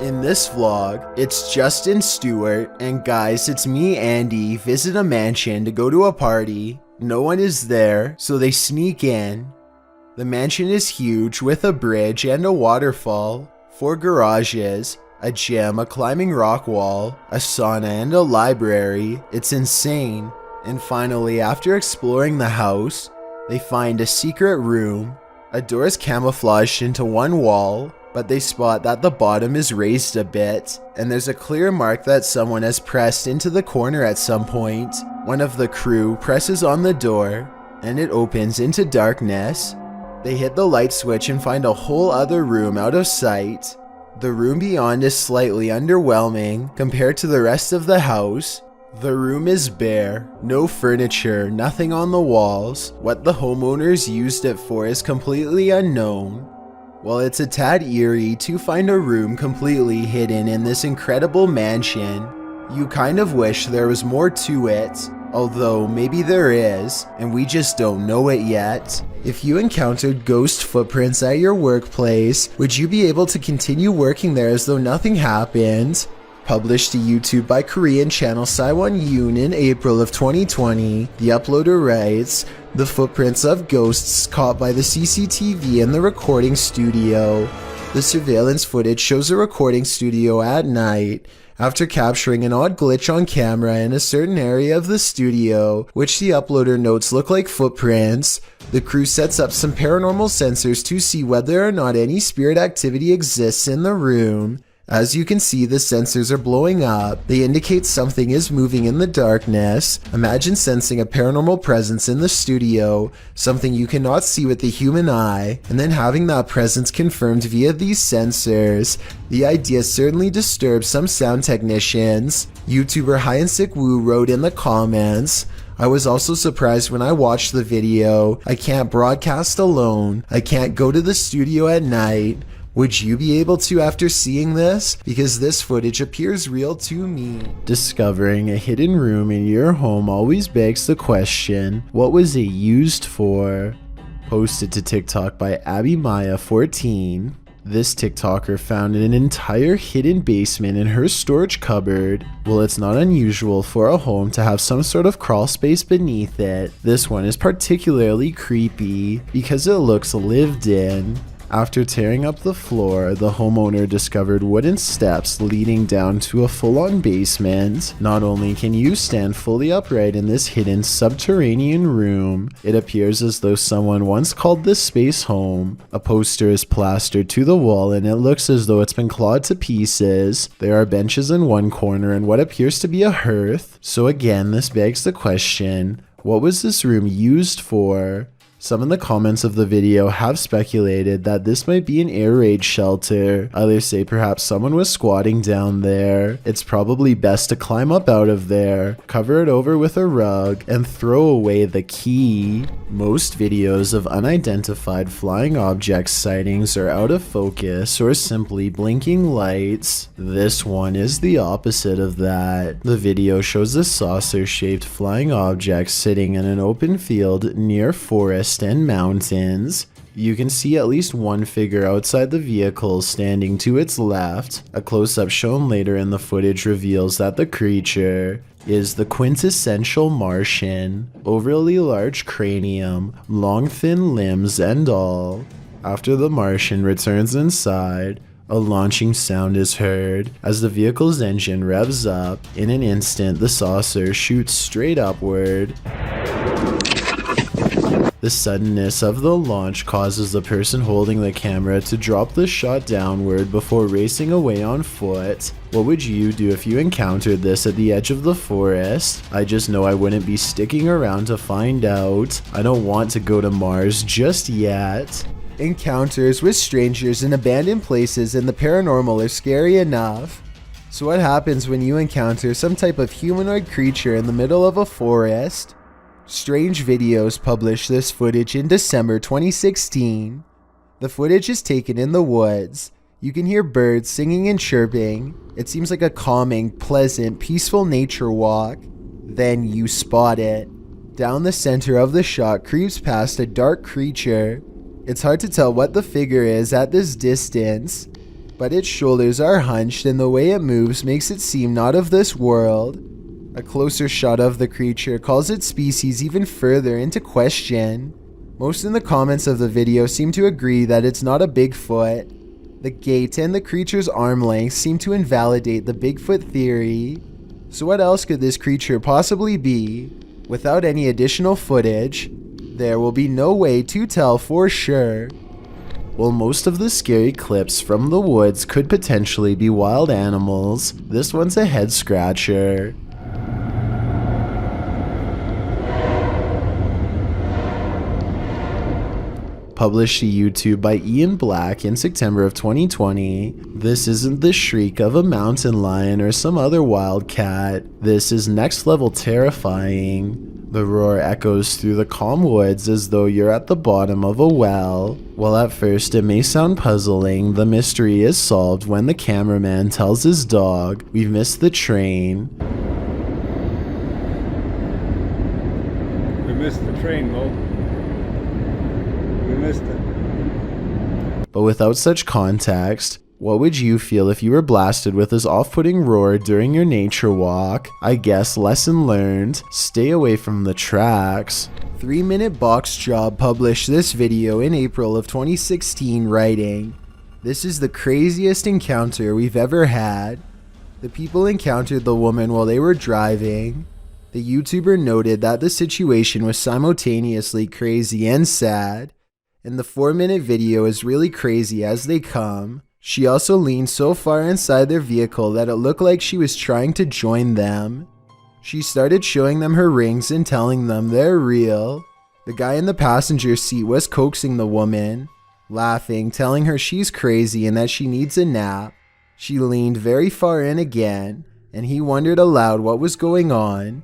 In this vlog, it's Justin Stewart, and guys, it's me, Andy, visit a mansion to go to a party. No one is there, so they sneak in. The mansion is huge with a bridge and a waterfall, 4 garages, a gym, a climbing rock wall, a sauna, and a library. It's insane. And finally, after exploring the house, they find a secret room. A door is camouflaged into one wall, but they spot that the bottom is raised a bit, and there's a clear mark that someone has pressed into the corner at some point. One of the crew presses on the door, and it opens into darkness. They hit the light switch and find a whole other room out of sight. The room beyond is slightly underwhelming compared to the rest of the house. The room is bare, no furniture, nothing on the walls. What the homeowners used it for is completely unknown. While it's a tad eerie to find a room completely hidden in this incredible mansion, you kind of wish there was more to it, although maybe there is, and we just don't know it yet. If you encountered ghost footprints at your workplace, would you be able to continue working there as though nothing happened? Published to YouTube by Korean channel Saiwon Yoon in April of 2020, the uploader writes, "The footprints of ghosts caught by the CCTV in the recording studio. The surveillance footage shows a recording studio at night. After capturing an odd glitch on camera in a certain area of the studio, which the uploader notes look like footprints, the crew sets up some paranormal sensors to see whether or not any spirit activity exists in the room. As you can see, the sensors are blowing up. They indicate something is moving in the darkness. Imagine sensing a paranormal presence in the studio, something you cannot see with the human eye, and then having that presence confirmed via these sensors. The idea certainly disturbs some sound technicians." YouTuber Hyansik Woo wrote in the comments, "I was also surprised when I watched the video. I can't broadcast alone. I can't go to the studio at night. Would you be able to after seeing this? Because this footage appears real to me." Discovering a hidden room in your home always begs the question, what was it used for? Posted to TikTok by AbbyMaya14. This TikToker found an entire hidden basement in her storage cupboard. While it's not unusual for a home to have some sort of crawl space beneath it, this one is particularly creepy because it looks lived in. After tearing up the floor, the homeowner discovered wooden steps leading down to a full-on basement. Not only can you stand fully upright in this hidden subterranean room, it appears as though someone once called this space home. A poster is plastered to the wall and it looks as though it's been clawed to pieces. There are benches in one corner and what appears to be a hearth. So again, this begs the question, what was this room used for? Some in the comments of the video have speculated that this might be an air raid shelter. Others say perhaps someone was squatting down there. It's probably best to climb up out of there, cover it over with a rug, and throw away the key. Most videos of unidentified flying object sightings are out of focus or simply blinking lights. This one is the opposite of that. The video shows a saucer-shaped flying object sitting in an open field near forest and mountains. You can see at least one figure outside the vehicle standing to its left. A close-up shown later in the footage reveals that the creature is the quintessential Martian. Overly large cranium, long thin limbs and all. After the Martian returns inside, a launching sound is heard. As the vehicle's engine revs up, in an instant the saucer shoots straight upward. The suddenness of the launch causes the person holding the camera to drop the shot downward before racing away on foot. What would you do if you encountered this at the edge of the forest? I just know I wouldn't be sticking around to find out. I don't want to go to Mars just yet. Encounters with strangers in abandoned places and the paranormal are scary enough. So what happens when you encounter some type of humanoid creature in the middle of a forest? Strange Videos published this footage in December 2016. The footage is taken in the woods. You can hear birds singing and chirping. It seems like a calming, pleasant, peaceful nature walk. Then you spot it. Down the center of the shot creeps past a dark creature. It's hard to tell what the figure is at this distance, but its shoulders are hunched and the way it moves makes it seem not of this world. A closer shot of the creature calls its species even further into question. Most in the comments of the video seem to agree that it's not a Bigfoot. The gait and the creature's arm length seem to invalidate the Bigfoot theory. So what else could this creature possibly be? Without any additional footage, there will be no way to tell for sure. While most of the scary clips from the woods could potentially be wild animals, this one's a head scratcher. Published to YouTube by Ian Black in September of 2020. This isn't the shriek of a mountain lion or some other wild cat. This is next level terrifying. The roar echoes through the calm woods as though you're at the bottom of a well. While at first it may sound puzzling, the mystery is solved when the cameraman tells his dog, "We've missed the train." We missed the train, Mo. We missed it. But without such context, what would you feel if you were blasted with this off-putting roar during your nature walk? I guess lesson learned, stay away from the tracks. 3-Minute Box Job published this video in April of 2016 writing, "This is the craziest encounter we've ever had. The people encountered the woman while they were driving. The YouTuber noted that the situation was simultaneously crazy and sad, and the 4-minute video is really crazy as they come. She also leaned so far inside their vehicle that it looked like she was trying to join them. She started showing them her rings and telling them they're real. The guy in the passenger seat was coaxing the woman, laughing, telling her she's crazy and that she needs a nap. She leaned very far in again, and he wondered aloud what was going on.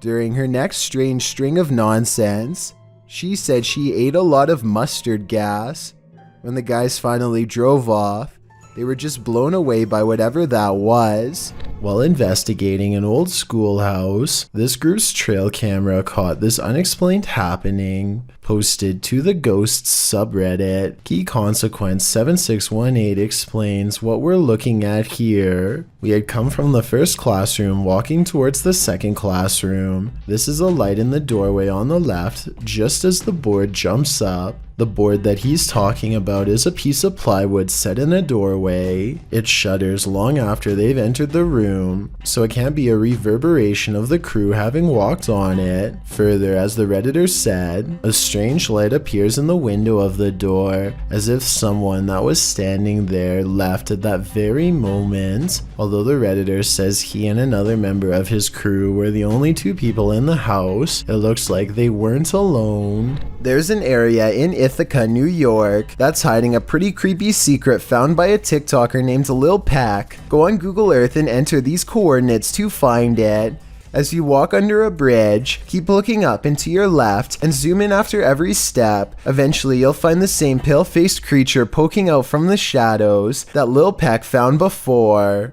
During her next strange string of nonsense, she said she ate a lot of mustard gas. When the guys finally drove off, they were just blown away by whatever that was." While investigating an old schoolhouse, this group's trail camera caught this unexplained happening. Posted to the Ghosts subreddit, Key Consequence 7618 explains what we're looking at here. We had come from the first classroom walking towards the second classroom. This is a light in the doorway on the left just as the board jumps up. The board that he's talking about is a piece of plywood set in a doorway. It shudders long after they've entered the room, so it can't be a reverberation of the crew having walked on it. Further, as the Redditor said, a strange light appears in the window of the door, as if someone that was standing there left at that very moment. Although the Redditor says he and another member of his crew were the only two people in the house, it looks like they weren't alone. There's an area in Ithaca, New York, that's hiding a pretty creepy secret found by a TikToker named Lil Peck. Go on Google Earth and enter these coordinates to find it. As you walk under a bridge, keep looking up and to your left and zoom in after every step. Eventually you'll find the same pale-faced creature poking out from the shadows that Lil Peck found before.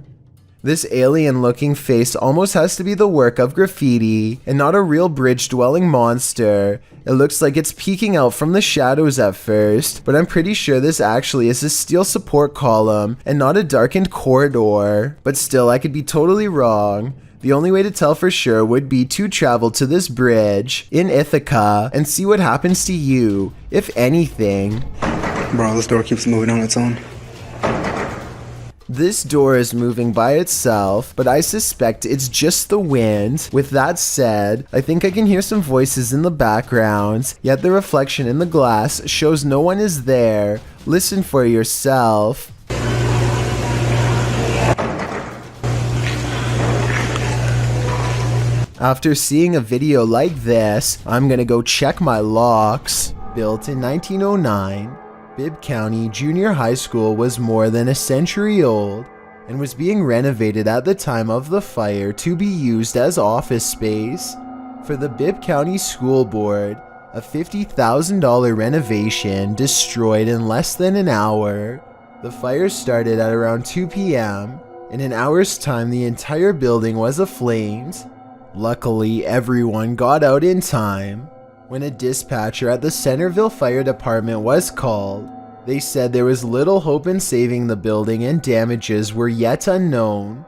This alien-looking face almost has to be the work of graffiti and not a real bridge-dwelling monster. It looks like it's peeking out from the shadows at first, but I'm pretty sure this actually is a steel support column and not a darkened corridor. But still, I could be totally wrong. The only way to tell for sure would be to travel to this bridge in Ithaca and see what happens to you, if anything. Bro, this door keeps moving on its own. This door is moving by itself, but I suspect it's just the wind. With that said, I think I can hear some voices in the background, yet the reflection in the glass shows no one is there. Listen for yourself. After seeing a video like this, I'm gonna go check my locks. Built in 1909, Bibb County Junior High School was more than a century old and was being renovated at the time of the fire to be used as office space. For the Bibb County School Board, a $50,000 renovation destroyed in less than an hour. The fire started at around 2 p.m. In an hour's time, the entire building was aflames. Luckily, everyone got out in time. When a dispatcher at the Centerville Fire Department was called, they said there was little hope in saving the building and damages were yet unknown.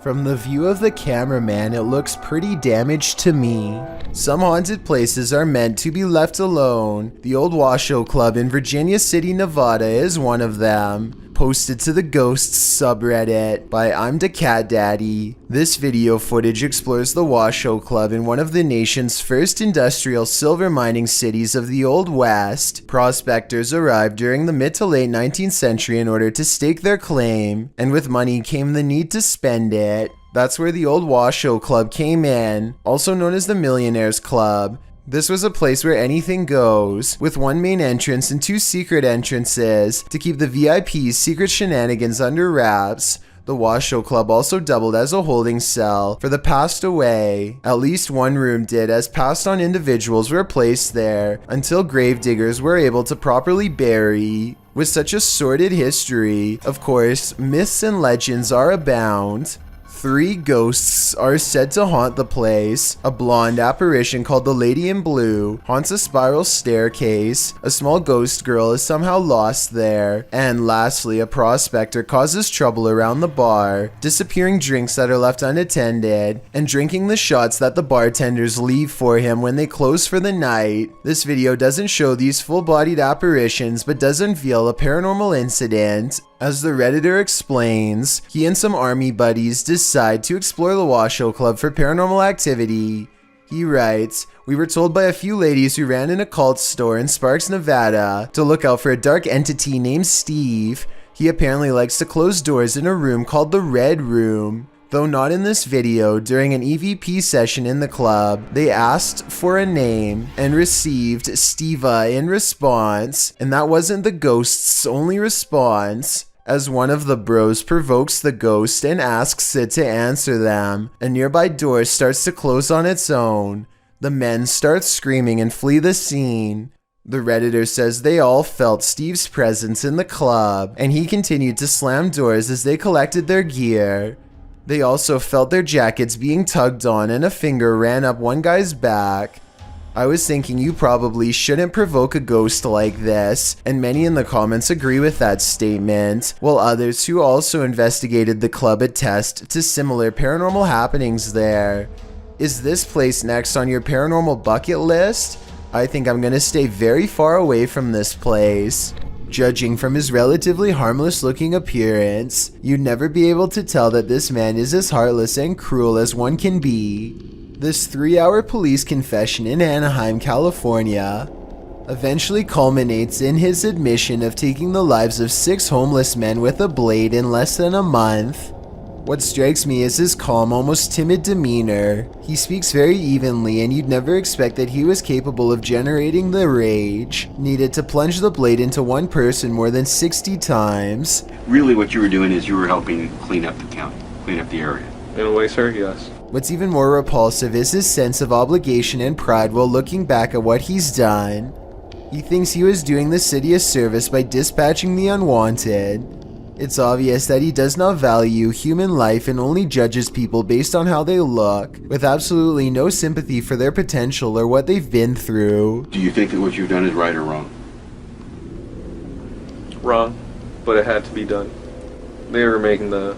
From the view of the cameraman, it looks pretty damaged to me. Some haunted places are meant to be left alone. The old Washoe Club in Virginia City, Nevada is one of them. posted to the Ghosts subreddit by I'm the Cat Daddy. This video footage explores the Washoe Club in one of the nation's first industrial silver mining cities of the Old West. Prospectors arrived during the mid to late 19th century in order to stake their claim, and with money came the need to spend it. That's where the Old Washoe Club came in, also known as the Millionaires Club. This was a place where anything goes, with one main entrance and two secret entrances to keep the VIP's secret shenanigans under wraps. The Washoe Club also doubled as a holding cell for the passed away. At least one room did, as passed on individuals were placed there until gravediggers were able to properly bury. With such a sordid history, of course, myths and legends are abound. 3 ghosts are said to haunt the place. A blonde apparition called the Lady in Blue haunts a spiral staircase. A small ghost girl is somehow lost there. And lastly, a prospector causes trouble around the bar, disappearing drinks that are left unattended, and drinking the shots that the bartenders leave for him when they close for the night. This video doesn't show these full-bodied apparitions, but does unveil a paranormal incident. As the Redditor explains, he and some army buddies decide to explore the Washoe Club for paranormal activity. He writes, "We were told by a few ladies who ran an occult store in Sparks, Nevada, to look out for a dark entity named Steve. He apparently likes to close doors in a room called the Red Room." Though not in this video, during an EVP session in the club, they asked for a name and received Steva in response, and that wasn't the ghost's only response. As one of the bros provokes the ghost and asks it to answer them, a nearby door starts to close on its own. The men start screaming and flee the scene. The Redditor says they all felt Steve's presence in the club, and he continued to slam doors as they collected their gear. They also felt their jackets being tugged on, and a finger ran up one guy's back. I was thinking you probably shouldn't provoke a ghost like this, and many in the comments agree with that statement, while others who also investigated the club attest to similar paranormal happenings there. Is this place next on your paranormal bucket list? I think I'm gonna stay very far away from this place. Judging from his relatively harmless looking appearance, you'd never be able to tell that this man is as heartless and cruel as one can be. This 3-hour police confession in Anaheim, California, eventually culminates in his admission of taking the lives of 6 homeless men with a blade in less than a month. What strikes me is his calm, almost timid demeanor. He speaks very evenly, and you'd never expect that he was capable of generating the rage needed to plunge the blade into one person more than 60 times. Really what you were doing is you were helping clean up the county, clean up the area. In a way, sir, yes. What's even more repulsive is his sense of obligation and pride while looking back at what he's done. He thinks he was doing the city a service by dispatching the unwanted. It's obvious that he does not value human life and only judges people based on how they look, with absolutely no sympathy for their potential or what they've been through. Do you think that what you've done is right or wrong? Wrong, but it had to be done. They were making the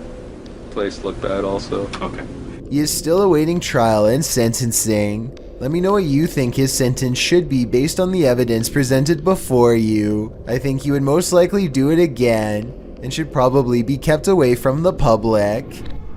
place look bad also. Okay. He is still awaiting trial and sentencing. Let me know what you think his sentence should be based on the evidence presented before you. I think he would most likely do it again, and should probably be kept away from the public.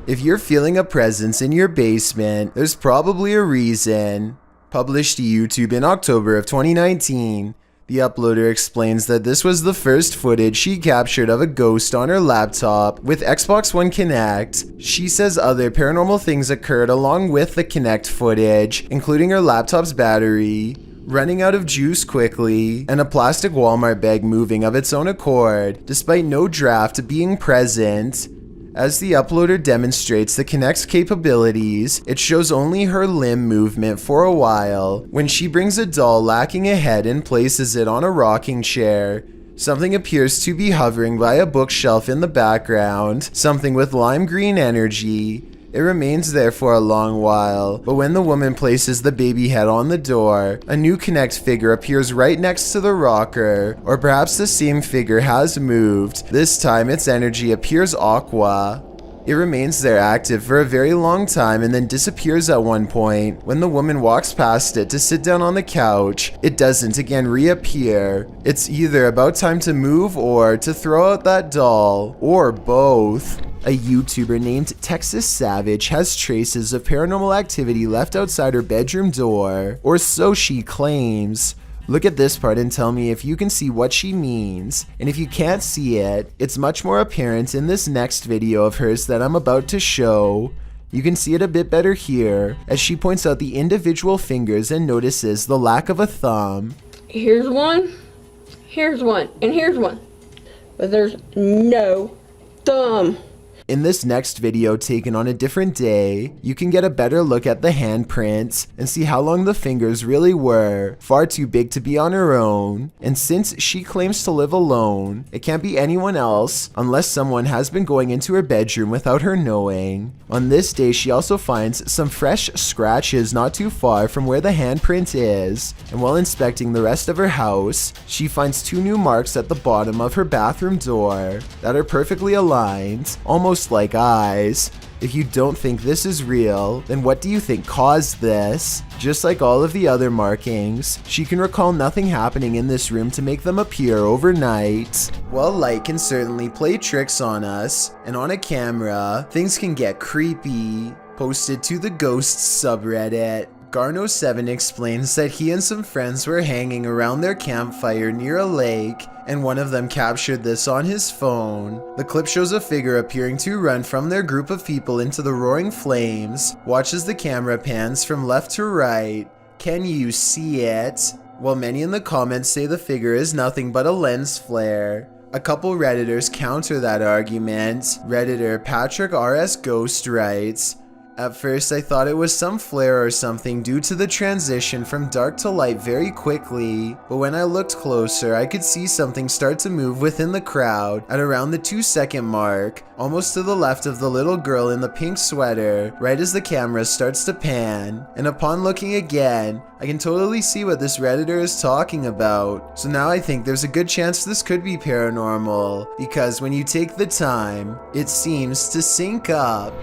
If you're feeling a presence in your basement, there's probably a reason. Published to YouTube in October of 2019, the uploader explains that this was the first footage she captured of a ghost on her laptop with Xbox One Kinect. She says other paranormal things occurred along with the Kinect footage, including her laptop's battery running out of juice quickly, and a plastic Walmart bag moving of its own accord, despite no draft being present. As the uploader demonstrates the Kinect's capabilities, it shows only her limb movement for a while, when she brings a doll lacking a head and places it on a rocking chair. Something appears to be hovering by a bookshelf in the background, something with lime green energy. It remains there for a long while, but when the woman places the baby head on the door, a new Kinect figure appears right next to the rocker, or perhaps the same figure has moved. This time its energy appears aqua. It remains there active for a very long time and then disappears at one point. When the woman walks past it to sit down on the couch, it doesn't again reappear. It's either about time to move or to throw out that doll, or both. A YouTuber named Texas Savage has traces of paranormal activity left outside her bedroom door, or so she claims. Look at this part and tell me if you can see what she means. And if you can't see it, it's much more apparent in this next video of hers that I'm about to show. You can see it a bit better here, as she points out the individual fingers and notices the lack of a thumb. Here's one, and here's one. But there's no thumb. In this next video taken on a different day, you can get a better look at the handprints and see how long the fingers really were, far too big to be on her own. And since she claims to live alone, it can't be anyone else unless someone has been going into her bedroom without her knowing. On this day, she also finds some fresh scratches not too far from where the handprint is, and while inspecting the rest of her house, she finds 2 new marks at the bottom of her bathroom door that are perfectly aligned, almost like eyes. If you don't think this is real, then what do you think caused this? Just like all of the other markings, she can recall nothing happening in this room to make them appear overnight. While light can certainly play tricks on us, and on a camera, things can get creepy. Posted to the Ghosts subreddit, Garno7 explains that he and some friends were hanging around their campfire near a lake, and one of them captured this on his phone. The clip shows a figure appearing to run from their group of people into the roaring flames. Watch as the camera pans from left to right. Can you see it? While many in the comments say the figure is nothing but a lens flare. A couple Redditors counter that argument. Redditor Patrick RS Ghost writes, "At first I thought it was some flare or something due to the transition from dark to light very quickly, but when I looked closer I could see something start to move within the crowd at around the 2-second mark, almost to the left of the little girl in the pink sweater, right as the camera starts to pan, and upon looking again, I can totally see what this Redditor is talking about. So now I think there's a good chance this could be paranormal, because when you take the time, it seems to sync up."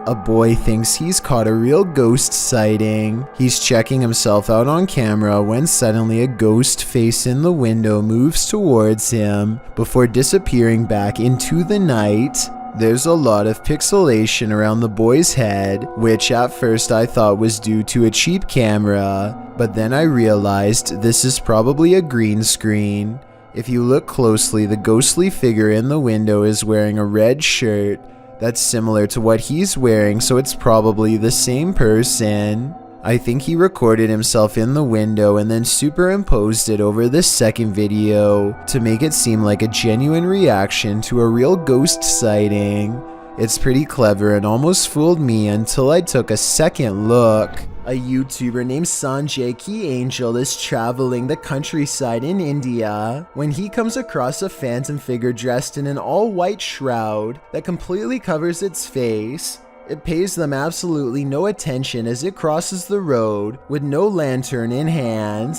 A boy thinks he's caught a real ghost sighting. He's checking himself out on camera when suddenly a ghost face in the window moves towards him before disappearing back into the night. There's a lot of pixelation around the boy's head, which at first I thought was due to a cheap camera, but then I realized this is probably a green screen. If you look closely, the ghostly figure in the window is wearing a red shirt that's similar to what he's wearing, so it's probably the same person. I think he recorded himself in the window and then superimposed it over this second video to make it seem like a genuine reaction to a real ghost sighting. It's pretty clever and almost fooled me until I took a second look. A YouTuber named Sanjay Key Angel is traveling the countryside in India when he comes across a phantom figure dressed in an all-white shroud that completely covers its face. It pays them absolutely no attention as it crosses the road with no lantern in hand.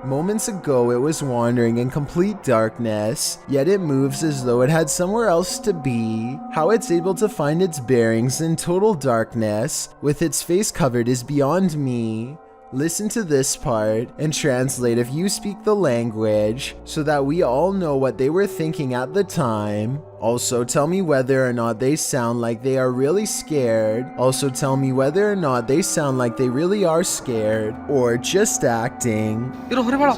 Moments ago it was wandering in complete darkness, yet it moves as though it had somewhere else to be. How it's able to find its bearings in total darkness, with its face covered, is beyond me. Listen to this part and translate if you speak the language so that we all know what they were thinking at the time. Also tell me whether or not they sound like they are really scared. Also tell me whether or not they sound like they really are scared or just acting. A YouTuber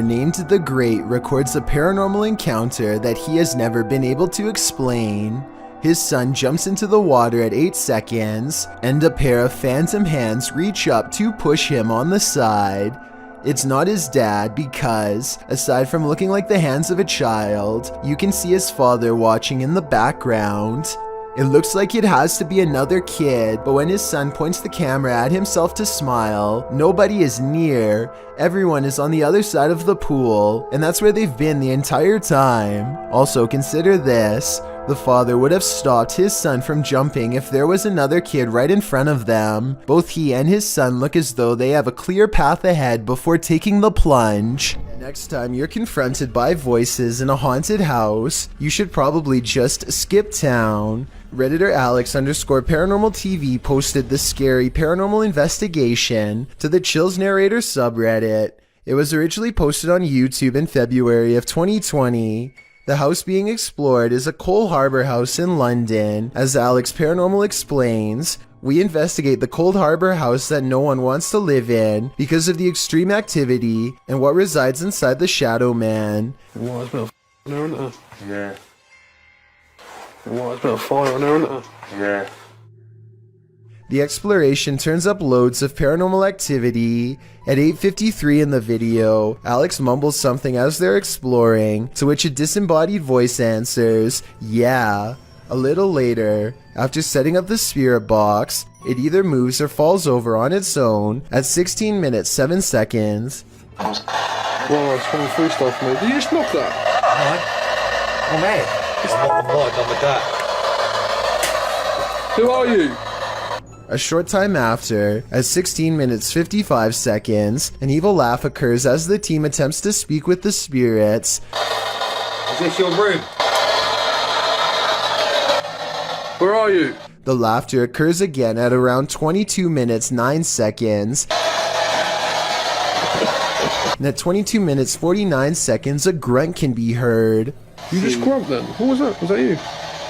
named The Great records a paranormal encounter that he has never been able to explain. His son jumps into the water at 8 seconds, and a pair of phantom hands reach up to push him on the side. It's not his dad because, aside from looking like the hands of a child, you can see his father watching in the background. It looks like it has to be another kid, but when his son points the camera at himself to smile, nobody is near. Everyone is on the other side of the pool, and that's where they've been the entire time. Also, consider this. The father would have stopped his son from jumping if there was another kid right in front of them. Both he and his son look as though they have a clear path ahead before taking the plunge. Next time you're confronted by voices in a haunted house, you should probably just skip town. Redditor Alex_paranormal TV posted the scary paranormal investigation to the Chills Narrator subreddit. It was originally posted on YouTube in February of 2020. The house being explored is a Cole Harbour house in London. As Alex Paranormal explains, we investigate the Cold Harbour house that no one wants to live in because of the extreme activity and what resides inside the Shadow Man. What, there's been a there, isn't there? Yeah. What, there's been a fire on there, isn't there? Yeah. The exploration turns up loads of paranormal activity. At 8:53 in the video, Alex mumbles something as they're exploring, to which a disembodied voice answers, "Yeah." A little later, after setting up the spirit box, it either moves or falls over on its own at 16 minutes 7 seconds. Well, it's 23 stuff, mate. Did you just knock that? Oh, mate. I'm not done with that. Who are you? A short time after, at 16 minutes 55 seconds, an evil laugh occurs as the team attempts to speak with the spirits. Is this your room? Where are you? The laughter occurs again at around 22 minutes 9 seconds. And at 22 minutes 49 seconds, a grunt can be heard. You just grunt then. Who was that? Was that you?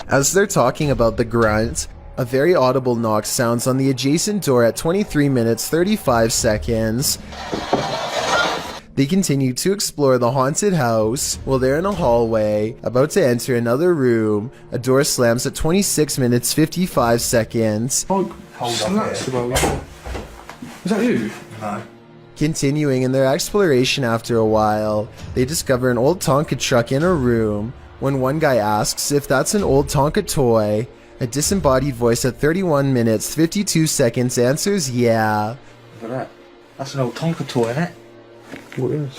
As they're talking about the grunt, a very audible knock sounds on the adjacent door at 23 minutes 35 seconds. They continue to explore the haunted house. While they're in a hallway, about to enter another room, a door slams at 26 minutes 55 seconds. Oh, that's about you. Is that you? No. Continuing in their exploration after a while, they discover an old Tonka truck in a room. When one guy asks if that's an old Tonka toy, a disembodied voice at 31 minutes 52 seconds answers yeah. Look at that. That's an old Tonka toy, isn't it? What is?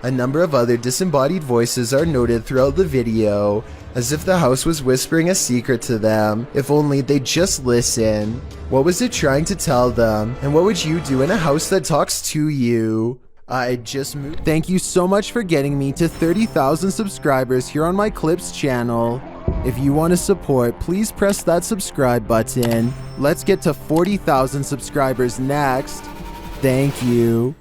A number of other disembodied voices are noted throughout the video, as if the house was whispering a secret to them, if only they'd just listen. What was it trying to tell them, and what would you do in a house that talks to you? I just moved. Thank you so much for getting me to 30,000 subscribers here on my Clips channel. If you want to support, please press that subscribe button. Let's get to 40,000 subscribers next. Thank you.